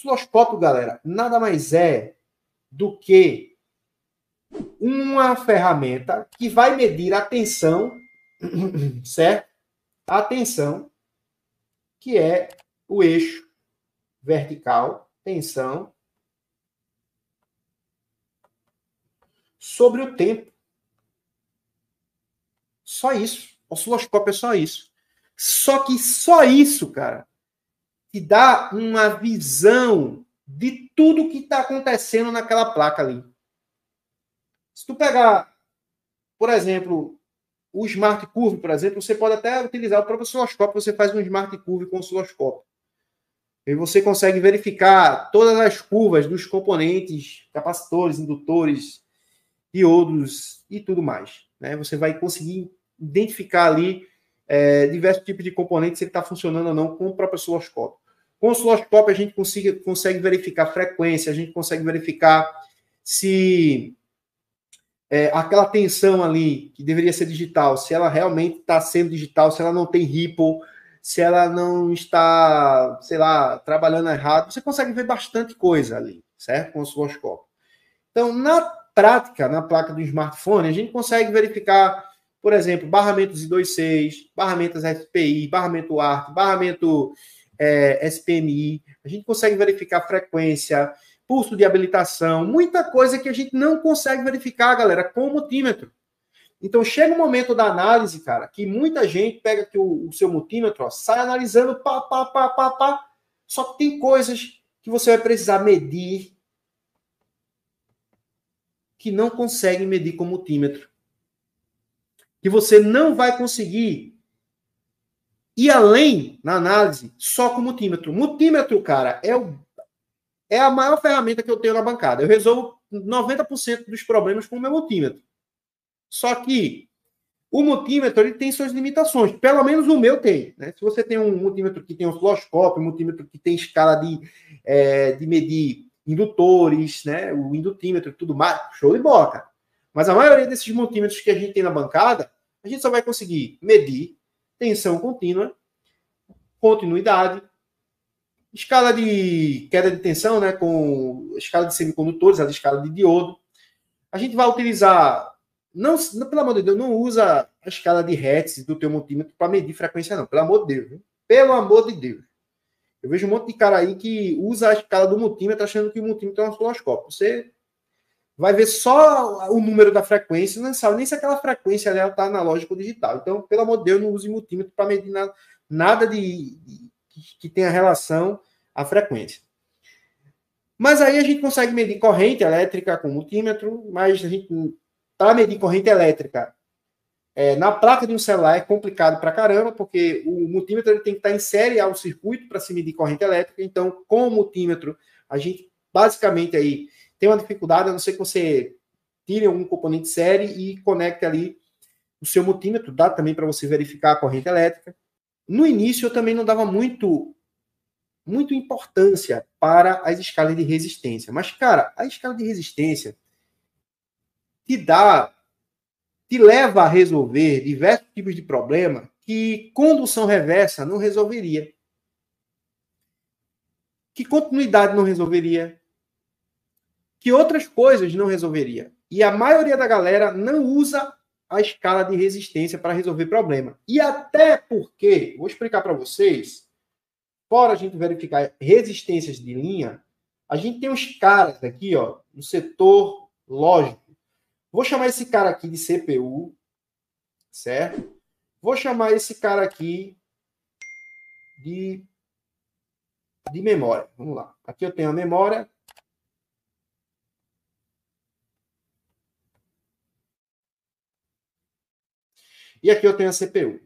Osciloscópio, galera, nada mais é do que uma ferramenta que vai medir a tensão, certo? A tensão, que é o eixo vertical, tensão, sobre o tempo. Só isso. Osciloscópio é só isso. Só que só isso, cara, te dá uma visão de tudo que está acontecendo naquela placa ali. Se tu pegar, por exemplo, o Smart Curve, por exemplo, você pode até utilizar o próprio osciloscópio, você faz um Smart Curve com osciloscópio. E você consegue verificar todas as curvas dos componentes, capacitores, indutores, diodos e tudo mais. Né? Você vai conseguir identificar ali diversos tipos de componentes, se ele está funcionando ou não com o próprio osciloscópio. Com o osciloscópio, a gente consegue verificar frequência, a gente consegue verificar se aquela tensão ali, que deveria ser digital, se ela realmente está sendo digital, se ela não tem ripple, se ela não está, sei lá, trabalhando errado. Você consegue ver bastante coisa ali, certo? Com o osciloscópio. Então, na prática, na placa do smartphone, a gente consegue verificar, por exemplo, barramentos I2.6, barramentos SPI, barramento ART, barramento SPMI. A gente consegue verificar frequência, pulso de habilitação, muita coisa que a gente não consegue verificar, galera, com o multímetro. Então, chega um momento da análise, cara, que muita gente pega aqui o seu multímetro, ó, sai analisando, pá. Só que tem coisas que você vai precisar medir que não consegue medir com multímetro. Que você não vai conseguir ir além na análise só com multímetro. Multímetro, cara, é a maior ferramenta que eu tenho na bancada. Eu resolvo 90% dos problemas com o meu multímetro. Só que o multímetro ele tem suas limitações. Pelo menos o meu tem. Né? Se você tem um multímetro que tem osciloscópio, um multímetro que tem escala de medir indutores, né? O indutímetro e tudo mais, show de bola, cara. Mas a maioria desses multímetros que a gente tem na bancada, a gente só vai conseguir medir tensão contínua, continuidade, escala de queda de tensão, né? Com escala de semicondutores, a escala de diodo. A gente vai utilizar não, pelo amor de Deus, não usa a escala de Hertz do teu multímetro para medir frequência, não. Pelo amor de Deus. Viu? Pelo amor de Deus. Eu vejo um monte de cara aí que usa a escala do multímetro achando que o multímetro é um osciloscópio. Você vai ver só o número da frequência, não sabe nem se aquela frequência está analógica ou digital. Então, pelo amor de Deus, não use multímetro para medir nada que tenha relação à frequência. Mas aí a gente consegue medir corrente elétrica com multímetro, mas a gente para medir corrente elétrica na placa de um celular é complicado pra caramba, porque o multímetro ele tem que estar em série ao circuito para se medir corrente elétrica. Então, com o multímetro, a gente basicamente aí tem uma dificuldade, a não ser que você tire algum componente série e conecte ali o seu multímetro, dá também para você verificar a corrente elétrica. No início, eu também não dava muito importância para as escalas de resistência. Mas, cara, a escala de resistência te leva a resolver diversos tipos de problema que condução reversa não resolveria. Que continuidade não resolveria. Que outras coisas não resolveria. E a maioria da galera não usa a escala de resistência para resolver problema. E até porque, vou explicar para vocês, fora a gente verificar resistências de linha, a gente tem uns caras aqui, ó, no setor lógico. Vou chamar esse cara aqui de CPU, certo? Vou chamar esse cara aqui de memória. Vamos lá. Aqui eu tenho a memória. E aqui eu tenho a CPU.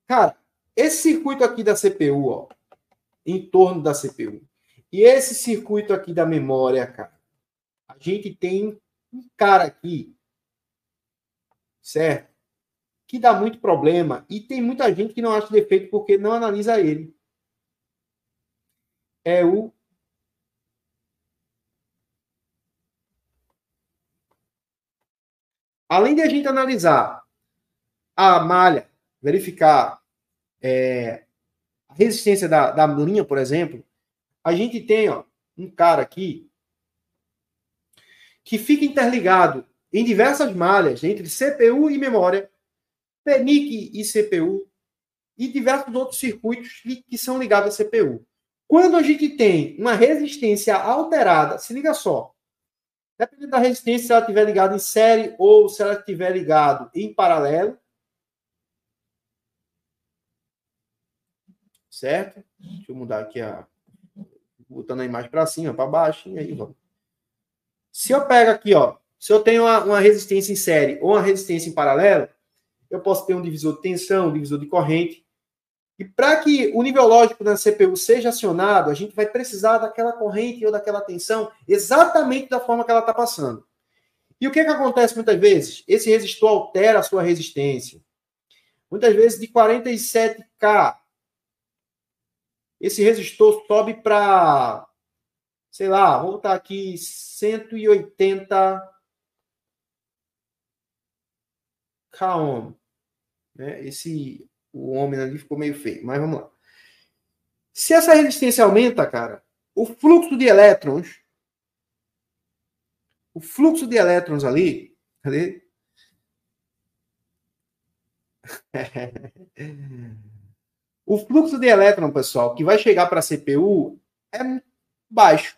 Cara, esse circuito aqui da CPU, ó, em torno da CPU, e esse circuito aqui da memória, cara, a gente tem um cara aqui, certo? Que dá muito problema e tem muita gente que não acha defeito porque não analisa ele. É o além de a gente analisar a malha, verificar a resistência da linha, por exemplo, a gente tem, ó, um cara aqui que fica interligado em diversas malhas entre CPU e memória, PMIC e CPU, e diversos outros circuitos que são ligados à CPU. Quando a gente tem uma resistência alterada, se liga só, dependendo da resistência, se ela estiver ligada em série ou se ela estiver ligada em paralelo, certo? Deixa eu mudar aqui botando a imagem para cima, para baixo, e aí vamos. Se eu pego aqui, ó, se eu tenho uma resistência em série ou uma resistência em paralelo, eu posso ter um divisor de tensão, um divisor de corrente. E para que o nível lógico da CPU seja acionado, a gente vai precisar daquela corrente ou daquela tensão exatamente da forma que ela está passando. E o que acontece muitas vezes? Esse resistor altera a sua resistência. Muitas vezes de 47K, esse resistor sobe para, sei lá, vou botar aqui 180 K ohm. Né? O ohms ali ficou meio feio, mas vamos lá. Se essa resistência aumenta, cara, o fluxo de elétrons ali, cadê? O fluxo de elétron, pessoal, que vai chegar para a CPU é baixo.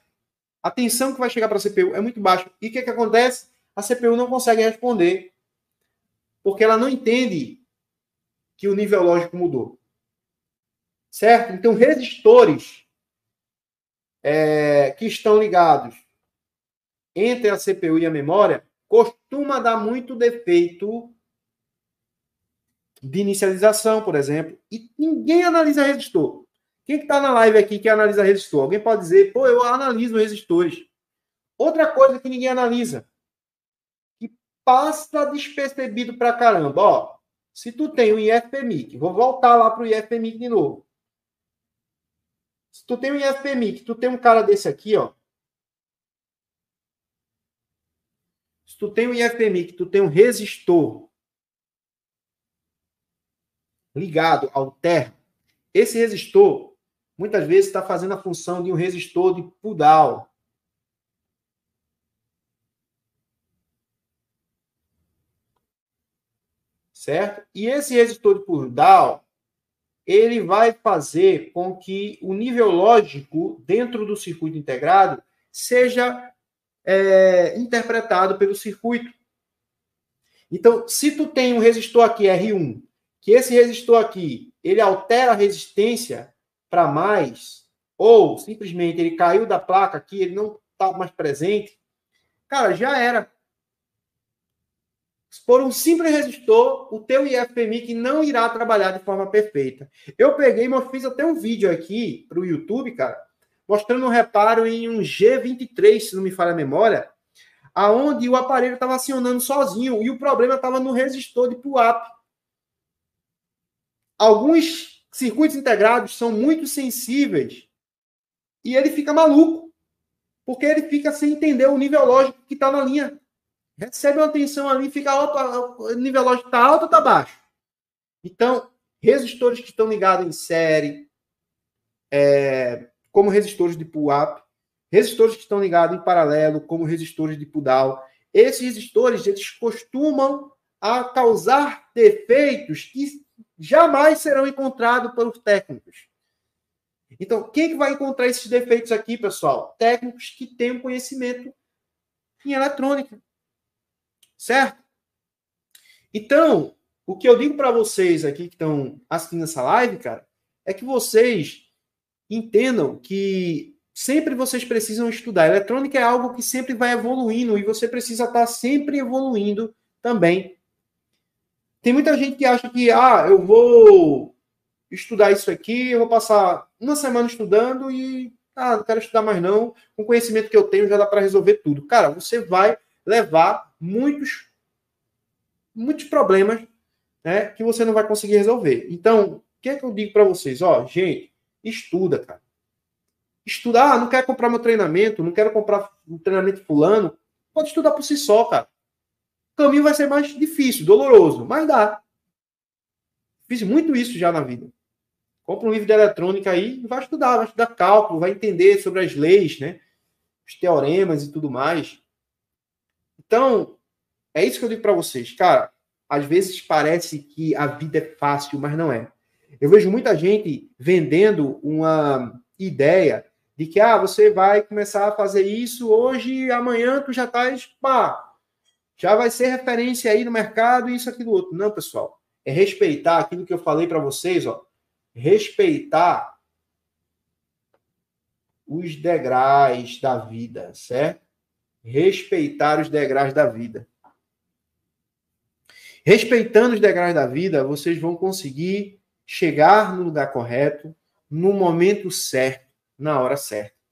A tensão que vai chegar para a CPU é muito baixa. E o que acontece? A CPU não consegue responder, porque ela não entende que o nível lógico mudou. Certo? Então, resistores que estão ligados entre a CPU e a memória costuma dar muito defeito de inicialização, por exemplo, e ninguém analisa resistor. Quem que está na live aqui que analisa resistor? Alguém pode dizer, pô, eu analiso resistores. Outra coisa que ninguém analisa, que passa despercebido pra caramba, ó, se tu tem um IFPMIC, vou voltar lá pro IFPMIC de novo. Se tu tem um IFPMIC, tu tem um cara desse aqui, ó. Se tu tem um IFPMIC, tu tem um resistor ligado ao terra, esse resistor, muitas vezes, está fazendo a função de um resistor de pull-down. Certo? E esse resistor de pull-down, ele vai fazer com que o nível lógico dentro do circuito integrado seja interpretado pelo circuito. Então, se tu tem um resistor aqui, R1, que esse resistor aqui, ele altera a resistência para mais, ou simplesmente ele caiu da placa aqui, ele não está mais presente, cara, já era. Por um simples resistor, o teu IFPMIC não irá trabalhar de forma perfeita. Eu peguei, mas fiz até um vídeo aqui para o YouTube, cara, mostrando um reparo em um G23, se não me falha a memória, aonde o aparelho estava acionando sozinho e o problema estava no resistor de pull-up. Alguns circuitos integrados são muito sensíveis e ele fica maluco, porque ele fica sem entender o nível lógico que está na linha. Recebe uma tensão ali, fica alto, o nível lógico está alto ou está baixo. Então, resistores que estão ligados em série, como resistores de pull-up, resistores que estão ligados em paralelo, como resistores de pull-down, esses resistores eles costumam a causar defeitos que jamais serão encontrados pelos técnicos. Então, quem que vai encontrar esses defeitos aqui, pessoal? Técnicos que têm conhecimento em eletrônica. Certo? Então, o que eu digo para vocês aqui que estão assistindo essa live, cara, é que vocês entendam que sempre vocês precisam estudar. A eletrônica é algo que sempre vai evoluindo e você precisa estar sempre evoluindo também. Tem muita gente que acha que, eu vou estudar isso aqui, eu vou passar uma semana estudando e, não quero estudar mais não. Com o conhecimento que eu tenho já dá para resolver tudo. Cara, você vai levar muitos problemas, né, que você não vai conseguir resolver. Então, o que é que eu digo para vocês? Gente, estuda, cara. Estuda, não quero comprar meu treinamento, não quero comprar um treinamento fulano. Pode estudar por si só, cara. O caminho vai ser mais difícil, doloroso, mas dá. Fiz muito isso já na vida. Compra um livro de eletrônica aí e vai estudar cálculo, vai entender sobre as leis, né? Os teoremas e tudo mais. Então, é isso que eu digo para vocês. Cara, às vezes parece que a vida é fácil, mas não é. Eu vejo muita gente vendendo uma ideia de que você vai começar a fazer isso hoje e amanhã tu já estás, já vai ser referência aí no mercado, isso, aquilo, outro. Não, pessoal. É respeitar aquilo que eu falei para vocês, ó. Respeitar os degraus da vida, certo? Respeitar os degraus da vida. Respeitando os degraus da vida, vocês vão conseguir chegar no lugar correto, no momento certo, na hora certa.